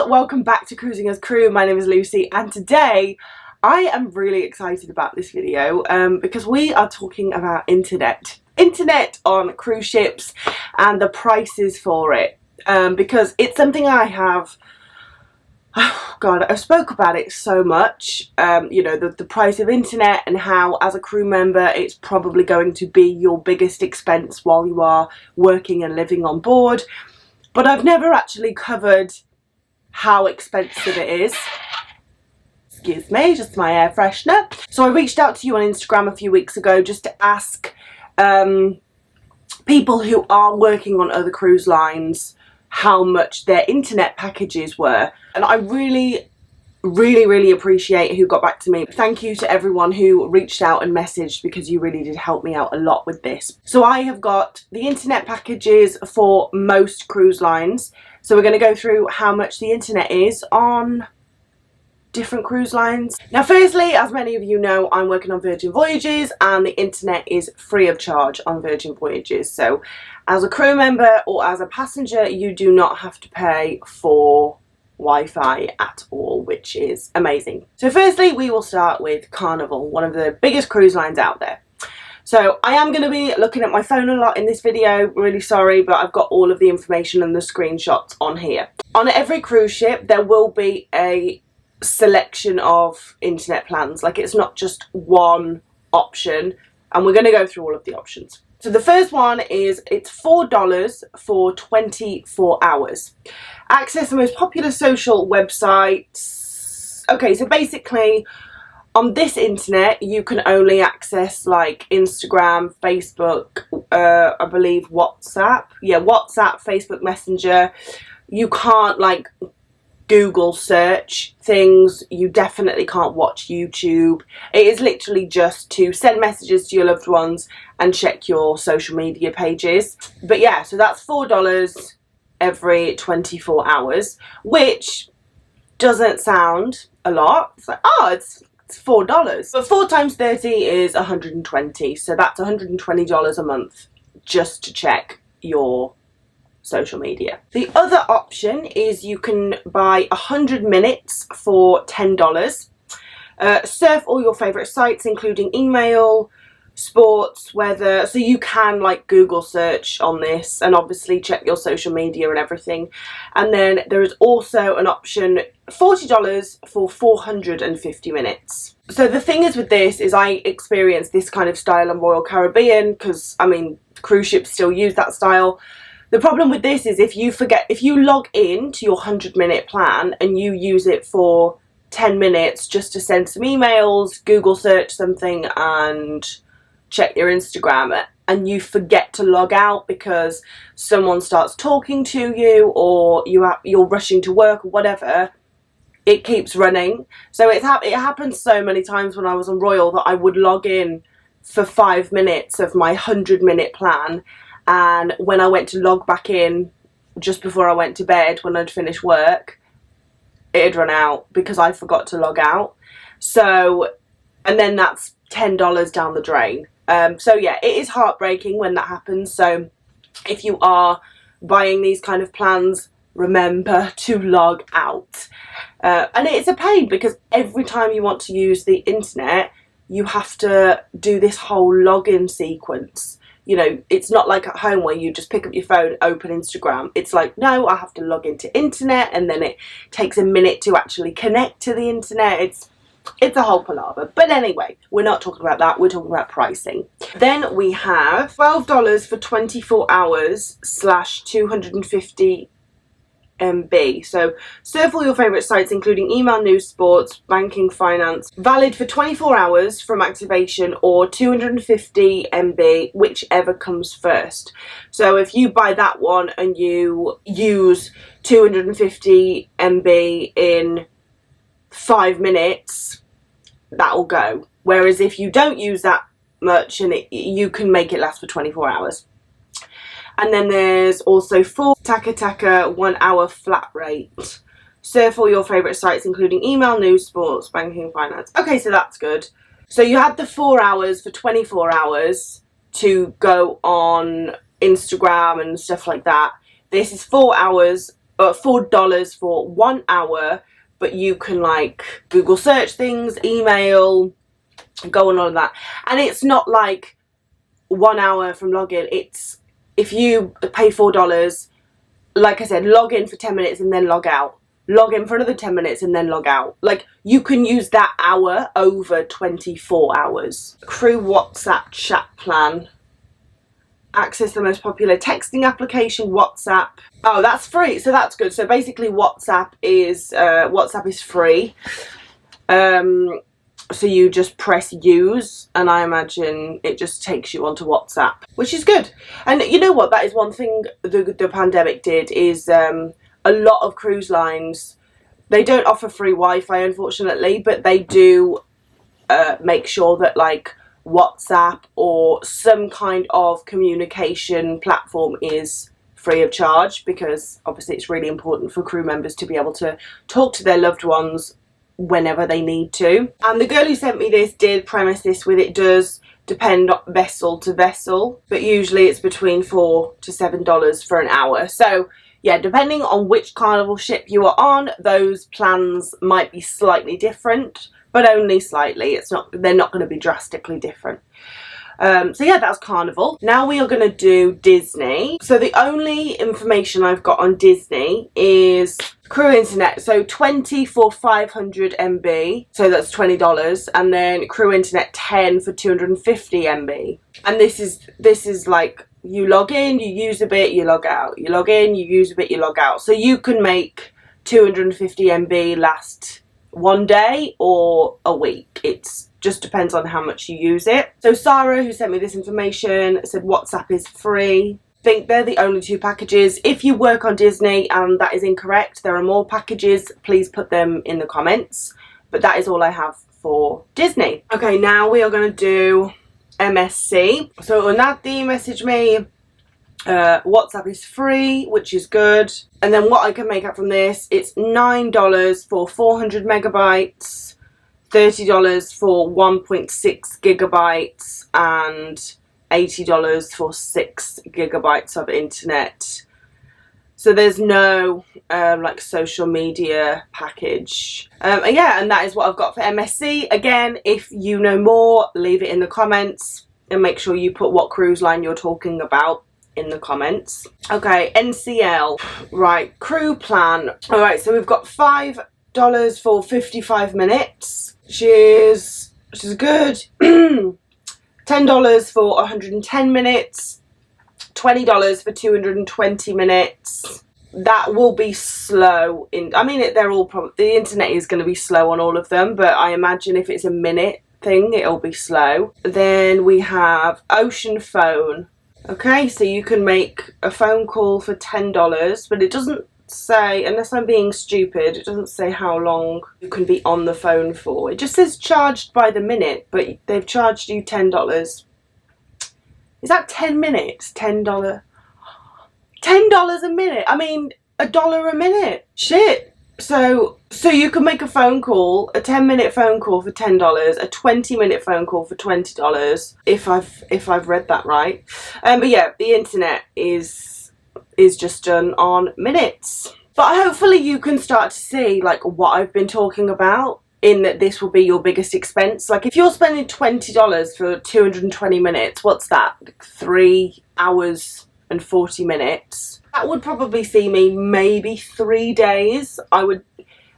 welcome back to Cruising as Crew. My name is Lucy and today I am really excited about this video because we are talking about internet on cruise ships and the prices for it, because it's something I have, oh God, I've spoke about it so much, you know, the price of internet and how as a crew member it's probably going to be your biggest expense while you are working and living on board. But I've never actually covered how expensive it is. Excuse me, just my air freshener. So I reached out to you on Instagram a few weeks ago just to ask people who are working on other cruise lines how much their internet packages were. And I really appreciate who got back to me. Thank you to everyone who reached out and messaged, because you really did help me out a lot with this. So I have got the internet packages for most cruise lines. So we're going to go through how much the internet is on different cruise lines. Now firstly, as many of you know, I'm working on Virgin Voyages and the internet is free of charge on Virgin Voyages. So as a crew member or as a passenger, you do not have to pay for Wi-Fi at all, which is amazing. So firstly, we will start with Carnival, one of the biggest cruise lines out there. So I am going to be looking at my phone a lot in this video, really sorry, but I've got all of the information and the screenshots on here. On every cruise ship there will be a selection of internet plans, like it's not just one option, and we're going to go through all of the options. So the first one is, it's $4 for 24 hours. Access the most popular social websites. Okay, so basically on this internet you can only access like Instagram, Facebook, I believe WhatsApp. Yeah, WhatsApp, Facebook Messenger. You can't like Google search things. You definitely can't watch YouTube. It is literally just to send messages to your loved ones and check your social media pages. But yeah, so that's $4 every 24 hours, which doesn't sound a lot. It's like, oh, it's $4. But 4 times 30 is 120. So that's $120 a month just to check your social media. The other option is you can buy 100 minutes for $10. Surf all your favourite sites, including email, sports, weather. So you can like Google search on this and obviously check your social media and everything. And then there is also an option, $40 for 450 minutes. So the thing is with this is I experienced this kind of style on Royal Caribbean because, I mean, cruise ships still use that style. The problem with this is if you log in to your 100-minute plan and you use it for 10 minutes just to send some emails, Google search something and check your Instagram, and you forget to log out because someone starts talking to you or you're rushing to work or whatever, it keeps running. So it happened so many times when I was on Royal that I would log in for 5 minutes of my 100-minute plan, and when I went to log back in just before I went to bed when I'd finished work, it had run out because I forgot to log out. So, and then that's $10 down the drain. So yeah, it is heartbreaking when that happens. So if you are buying these kind of plans, remember to log out. And it's a pain because every time you want to use the internet, you have to do this whole login sequence. You know, it's not like at home where you just pick up your phone, open Instagram. It's like, no, I have to log into internet, and then it takes a minute to actually connect to the internet. It's a whole palaver. But anyway, we're not talking about that. We're talking about pricing. Then we have $12 for 24 hours / 250 MB. So surf all your favourite sites, including email, news, sports, banking, finance. Valid for 24 hours from activation, or 250 MB, whichever comes first. So if you buy that one and you use 250 MB in 5 minutes, that'll go. Whereas if you don't use that much, and you can make it last for 24 hours. And then there's also 4 Taka 1 hour flat rate. Surf all your favourite sites, including email, news, sports, banking, finance. Okay, so that's good. So you had the 4 hours for 24 hours to go on Instagram and stuff like that. This is 4 hours $4 for 1 hour, but you can like Google search things, email, go on all of that. And it's not like 1 hour from login. It's, if you pay $4, like I said, log in for 10 minutes and then log out. Log in for another 10 minutes and then log out. Like, you can use that hour over 24 hours. Crew WhatsApp chat plan. Access the most popular texting application, WhatsApp. Oh, that's free, so that's good. So basically WhatsApp is free. So you just press use, and I imagine it just takes you onto WhatsApp, which is good. And you know what, that is one thing the pandemic did, is a lot of cruise lines, they don't offer free Wi-Fi unfortunately, but they do make sure that like WhatsApp or some kind of communication platform is free of charge, because obviously it's really important for crew members to be able to talk to their loved ones whenever they need to. And the girl who sent me this did premise this with, it does depend on vessel to vessel, but usually it's between $4 to $7 for an hour. So yeah, depending on which Carnival ship you are on, those plans might be slightly different, but only slightly. It's not, they're not going to be drastically different. So yeah, that's Carnival. Now we are going to do Disney. So the only information I've got on Disney is crew internet. So 20 for 500 MB, so that's $20, and then crew internet 10 for 250 MB. And this is like, you log in, you use a bit, you log out. You log in, you use a bit, you log out. So you can make 250 MB last one day or a week. It's just depends on how much you use it. So Sarah, who sent me this information, said WhatsApp is free. I think they're the only two packages. If you work on Disney and that is incorrect, there are more packages, please put them in the comments. But that is all I have for Disney. Okay, now we are going to do MSC. So Unati messaged me, WhatsApp is free, which is good. And then what I can make out from this, it's $9 for 400 megabytes, $30 for 1.6 gigabytes, and $80 for 6 gigabytes of internet. So there's no like social media package. And yeah, and that is what I've got for MSC. Again, if you know more, leave it in the comments, and make sure you put what cruise line you're talking about in the comments. Okay, NCL. Right, crew plan. All right, so we've got $5 for 55 minutes, which is good. $10 for 110 minutes, $20 for 220 minutes. That will be slow. I mean, they're all probably, the internet is going to be slow on all of them, but I imagine if it's a minute thing, it'll be slow. Then we have Ocean Phone. Okay, so you can make a phone call for $10, but it doesn't say, unless I'm being stupid, it doesn't say how long you can be on the phone for. It just says charged by the minute, but they've charged you $10. Is that 10 minutes? $10 a minute. I mean, $1 a minute. Shit. So you can make a phone call, a 10-minute phone call for $10, a 20-minute phone call for $20, if I've read that right. But yeah, the internet is just done on minutes. But hopefully you can start to see like what I've been talking about, in that this will be your biggest expense. Like if you're spending $20 for 220 minutes, what's that? Like 3 hours and 40 minutes. That would probably see me maybe 3 days. I would,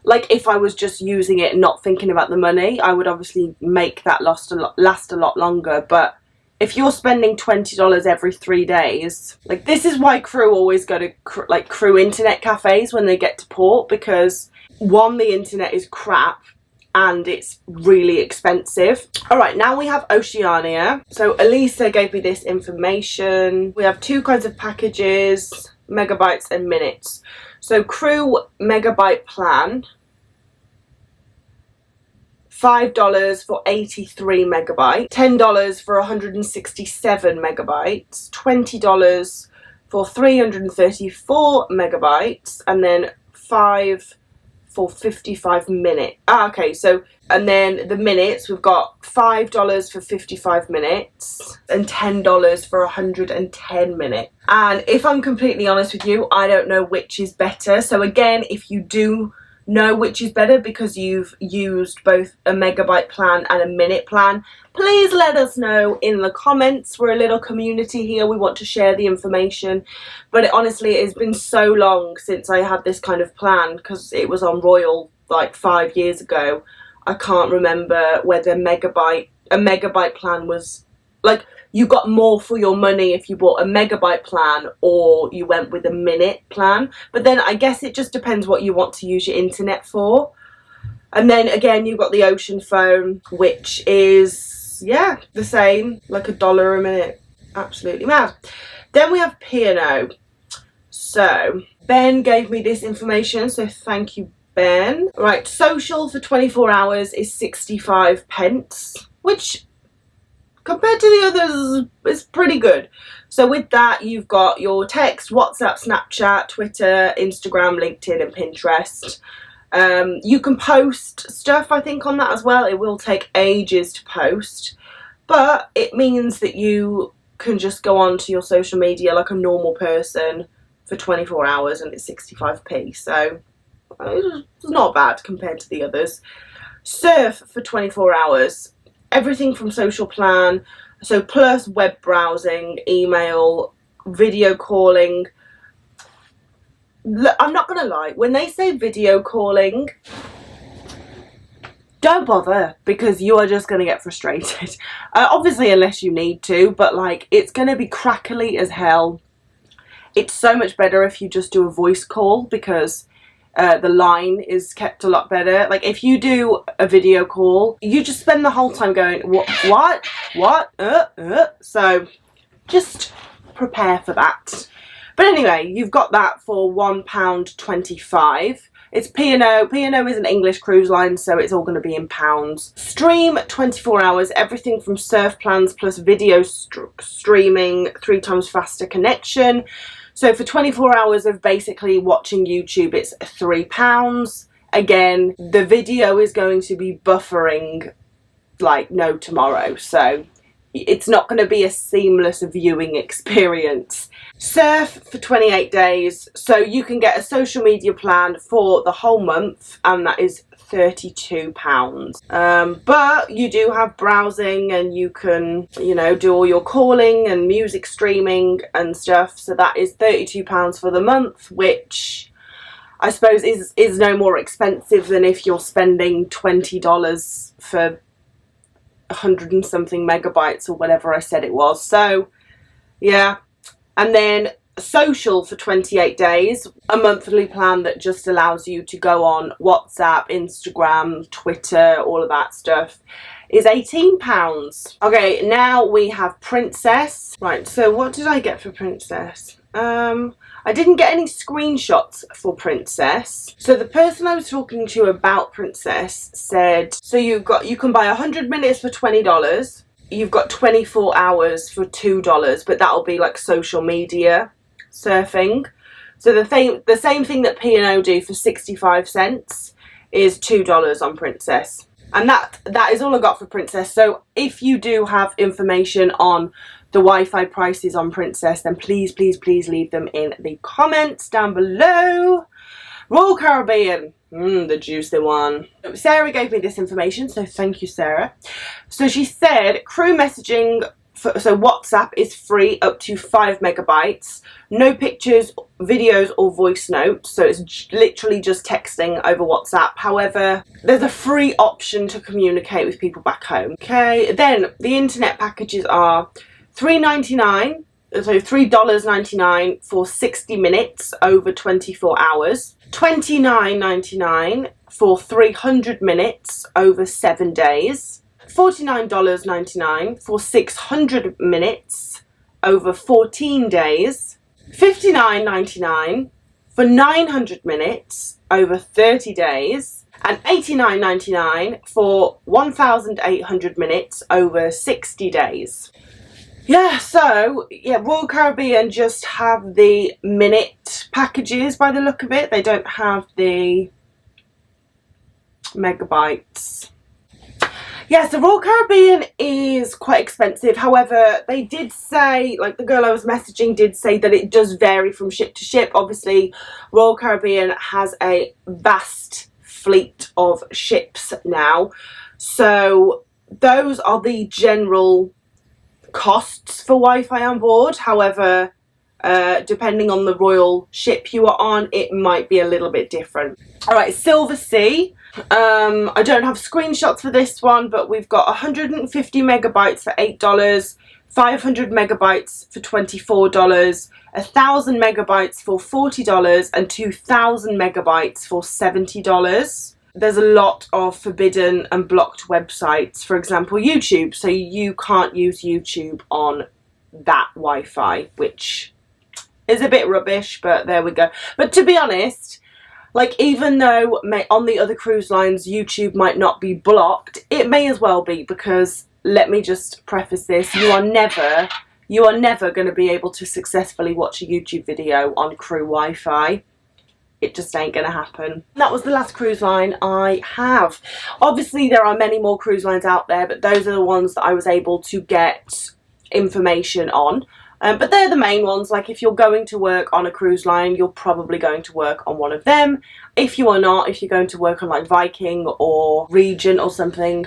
like if I was just using it and not thinking about the money, I would obviously make that last a lot longer. But if you're spending $20 every 3 days, like this is why crew always go to like crew internet cafes when they get to port, because one, the internet is crap and it's really expensive. All right, now we have Oceania. So Elisa gave me this information. We have two kinds of packages, megabytes and minutes. So crew megabyte plan, $5 for 83 megabytes, $10 for 167 megabytes, $20 for 334 megabytes, and then $5 for 55 minutes. Okay, so, and then the minutes, we've got $5 for 55 minutes and $10 for 110 minutes. And if I'm completely honest with you, I don't know which is better. So again, if you do know which is better because you've used both a megabyte plan and a minute plan, please let us know in the comments. We're a little community here, we want to share the information. But honestly, it's been so long since I had this kind of plan because it was on Royal like 5 years ago. I can't remember whether a megabyte plan was like, you got more for your money if you bought a megabyte plan or you went with a minute plan. But then I guess it just depends what you want to use your internet for. And then again, you've got the Ocean phone, which is, yeah, the same, like $1 a minute. Absolutely mad. Then we have P&O. So Ben gave me this information, so thank you, Ben. Right, social for 24 hours is 65 pence, which compared to the others is pretty good. So with that, you've got your text, WhatsApp, Snapchat, Twitter, Instagram, LinkedIn and Pinterest. You can post stuff, I think, on that as well. It will take ages to post, but it means that you can just go on to your social media like a normal person for 24 hours and it's 65p. So it's not bad compared to the others. Surf for 24 hours. Everything from social plan, so plus web browsing, email, video calling. I'm not gonna lie, when they say video calling, don't bother, because you are just gonna get frustrated. Obviously, unless you need to, but like, it's gonna be crackly as hell. It's so much better if you just do a voice call, because the line is kept a lot better. Like, if you do a video call, you just spend the whole time going, what, so just prepare for that. But anyway, you've got that for £1.25. It's P&O. P&O is an English cruise line, so it's all going to be in pounds. Stream 24 hours, everything from surf plans plus video streaming, 3 times faster connection. So for 24 hours of basically watching YouTube, it's £3. Again, the video is going to be buffering like no tomorrow, so it's not going to be a seamless viewing experience. Surf for 28 days, so you can get a social media plan for the whole month, and that is £32. But you do have browsing, and you can, you know, do all your calling and music streaming and stuff, so that is £32 for the month, which I suppose is no more expensive than if you're spending $20 for 100 and something megabytes or whatever I said it was. So yeah. And then social for 28 days, a monthly plan that just allows you to go on WhatsApp, Instagram, Twitter, all of that stuff, is £18. Okay, now we have Princess. Right, so what did I get for Princess? I didn't get any screenshots for Princess. So the person I was talking to about Princess said, so you can buy 100 minutes for $20. You've got 24 hours for $2, but that'll be like social media surfing. So the same thing that P&O do for 65 cents is $2 on Princess. And that is all I got for Princess. So if you do have information on the Wi-Fi prices on Princess, then please, please, please leave them in the comments down below. Royal Caribbean, the juicy one. Sarah gave me this information, so thank you, Sarah. So she said crew messaging, so WhatsApp is free up to 5 megabytes. No pictures, videos or voice notes, so it's literally just texting over WhatsApp. However, there's a free option to communicate with people back home. Okay, then the internet packages are $3.99, so $3.99 for 60 minutes over 24 hours. $29.99 for 300 minutes over 7 days. $49.99 for 600 minutes over 14 days. $59.99 for 900 minutes over 30 days. And $89.99 for 1,800 minutes over 60 days. Yeah, so, yeah, Royal Caribbean just have the minute packages by the look of it. They don't have the megabytes. Yes, the Royal Caribbean is quite expensive. However, they did say, like the girl I was messaging did say that it does vary from ship to ship. Obviously, Royal Caribbean has a vast fleet of ships now. So those are the general costs for Wi-Fi on board. However, depending on the royal ship you are on, it might be a little bit different. Alright, Silversea. I don't have screenshots for this one, but we've got 150 megabytes for $8, 500 megabytes for $24, 1,000 megabytes for $40, and 2,000 megabytes for $70. There's a lot of forbidden and blocked websites, for example YouTube, so you can't use YouTube on that Wi-Fi, which is a bit rubbish, but there we go. But to be honest, like, even though on the other cruise lines YouTube might not be blocked, it may as well be, because let me just preface this, you are never going to be able to successfully watch a YouTube video on crew Wi-Fi. It just ain't going to happen. That was the last cruise line I have. Obviously there are many more cruise lines out there, but those are the ones that I was able to get information on. But they're the main ones. Like, if you're going to work on a cruise line, you're probably going to work on one of them. If you are not, if you're going to work on like Viking or Regent or something,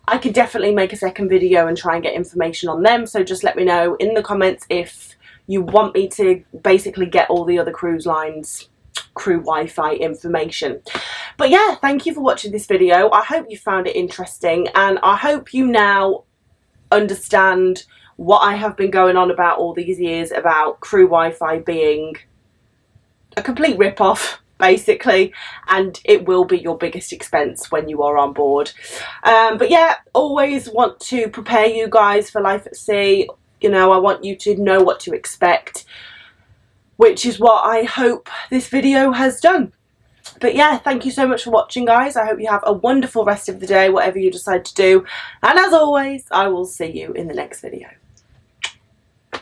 I could definitely make a second video and try and get information on them. So just let me know in the comments if you want me to basically get all the other cruise lines crew Wi-Fi information. But yeah, thank you for watching this video. I hope you found it interesting, and I hope you now understand what I have been going on about all these years about crew Wi-Fi being a complete rip-off, basically, and it will be your biggest expense when you are on board. But yeah, always want to prepare you guys for life at sea. You know, I want you to know what to expect, which is what I hope this video has done. But yeah, thank you so much for watching, guys. I hope you have a wonderful rest of the day, whatever you decide to do. And as always, I will see you in the next video.